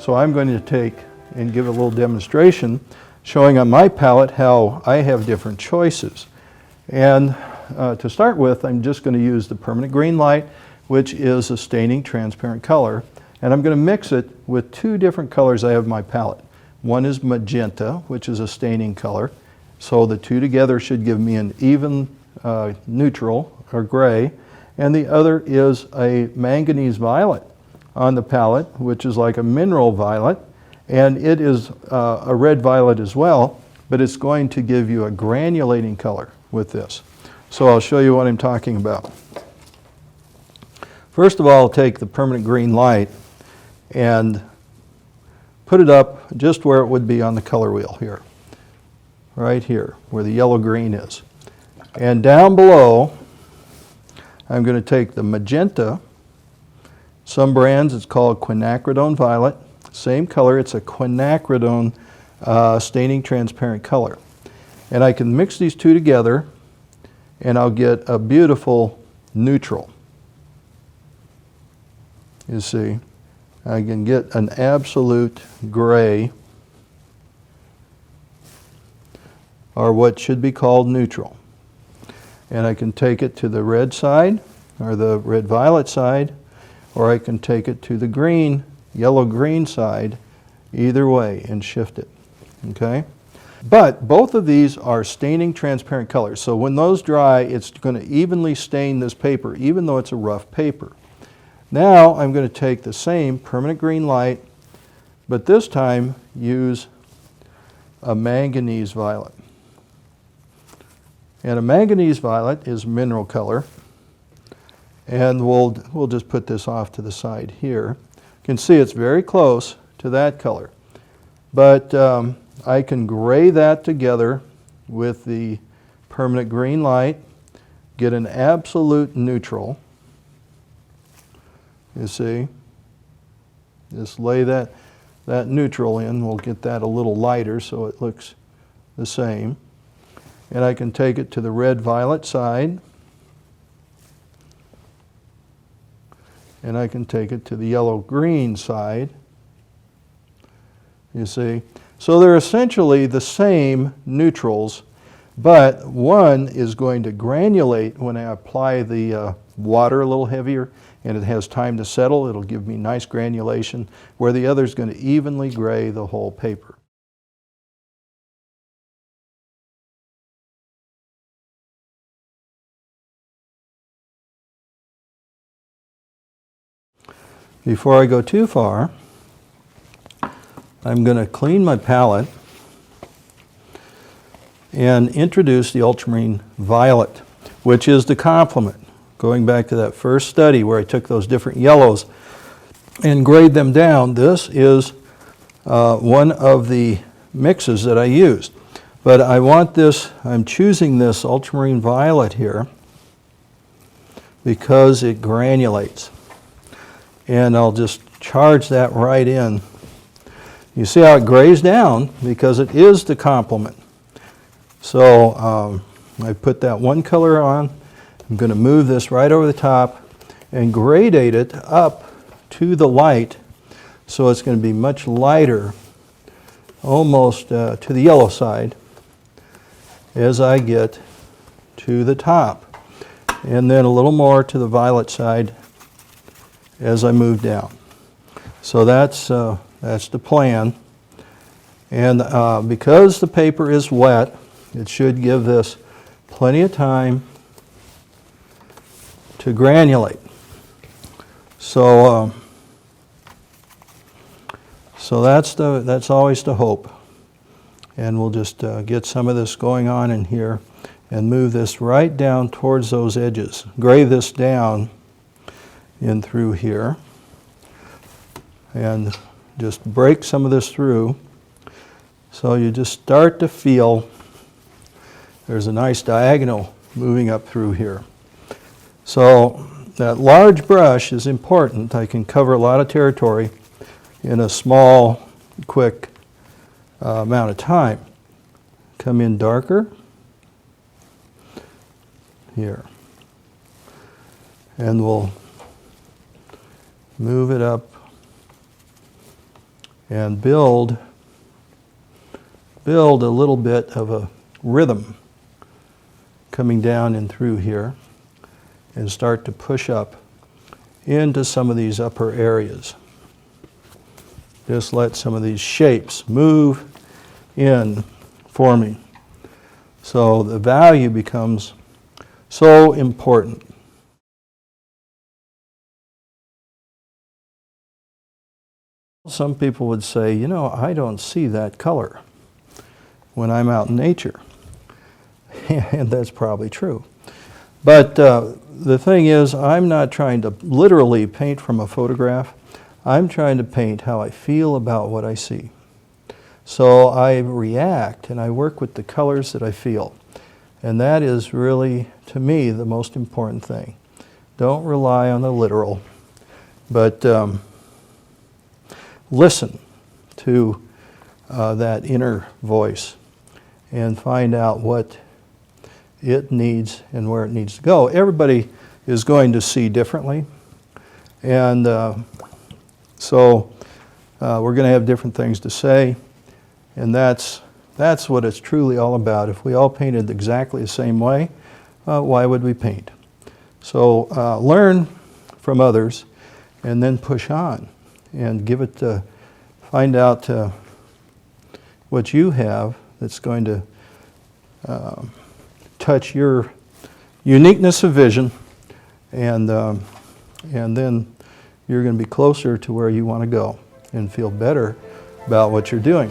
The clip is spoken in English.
So I'm going to take and give a little demonstration showing on my palette how I have different choices. And to start with, I'm just going to use the permanent green light, which is a staining transparent color. And I'm going to mix it with two different colors I have in my palette. One is magenta, which is a staining color. So the two together should give me an even neutral or gray. And the other is a manganese violet on the palette, which is like a mineral violet. And it is a red violet as well, but it's going to give you a granulating color with this. So I'll show you what I'm talking about. First of all, I'll take the permanent green light and put it up just where it would be on the color wheel here. Right here, where the yellow-green is. And down below, I'm going to take the magenta. Some brands, it's called quinacridone violet. Same color, it's a quinacridone staining transparent color. And I can mix these two together, and I'll get a beautiful neutral. You see, I can get an absolute gray, or what should be called neutral. And I can take it to the red side, or the red-violet side, or I can take it to the green, yellow-green side, either way, and shift it, okay? But both of these are staining transparent colors, so when those dry, it's going to evenly stain this paper, even though it's a rough paper. Now I'm going to take the same permanent green light, but this time use a manganese violet. And a manganese violet is mineral color. And we'll just put this off to the side here. You can see it's very close to that color. But I can gray that together with the permanent green light, get an absolute neutral. You see? Just lay that neutral in. We'll get that a little lighter so it looks the same. And I can take it to the red-violet side. And I can take it to the yellow-green side. You see? So they're essentially the same neutrals, but one is going to granulate when I apply the water a little heavier, and it has time to settle. It'll give me nice granulation, where the other is going to evenly gray the whole paper. Before I go too far, I'm going to clean my palette and introduce the ultramarine violet, which is the complement. Going back to that first study where I took those different yellows and grayed them down, this is one of the mixes that I used. But I want this, I'm choosing this ultramarine violet here because it granulates. And I'll just charge that right in. You see how it grays down because it is the complement. So I put that one color on. I'm going to move this right over the top and gradate it up to the light, so it's going to be much lighter, almost to the yellow side, as I get to the top. And then a little more to the violet side as I move down. So that's the plan. And because the paper is wet, it should give this plenty of time to granulate. So that's always the hope. And we'll just get some of this going on in here and move this right down towards those edges. Gray this down in through here and just break some of this through. So you just start to feel there's a nice diagonal moving up through here. So that large brush is important. I can cover a lot of territory in a small, quick amount of time. Come in darker here. And we'll move it up and build a little bit of a rhythm coming down and through here, and start to push up into some of these upper areas. Just let some of these shapes move in for me. So the value becomes so important. Some people would say, you know, I don't see that color when I'm out in nature. And that's probably true. But the thing is, I'm not trying to literally paint from a photograph. I'm trying to paint how I feel about what I see. So I react and I work with the colors that I feel. And that is really, to me, the most important thing. Don't rely on the literal, but listen to that inner voice and find out what it needs and where it needs to go. Everybody is going to see differently, and so we're going to have different things to say, and that's what it's truly all about. If we all painted exactly the same way, why would we paint? So learn from others and then push on and give it to find out what you have that's going to touch your uniqueness of vision, and then you're going to be closer to where you want to go and feel better about what you're doing.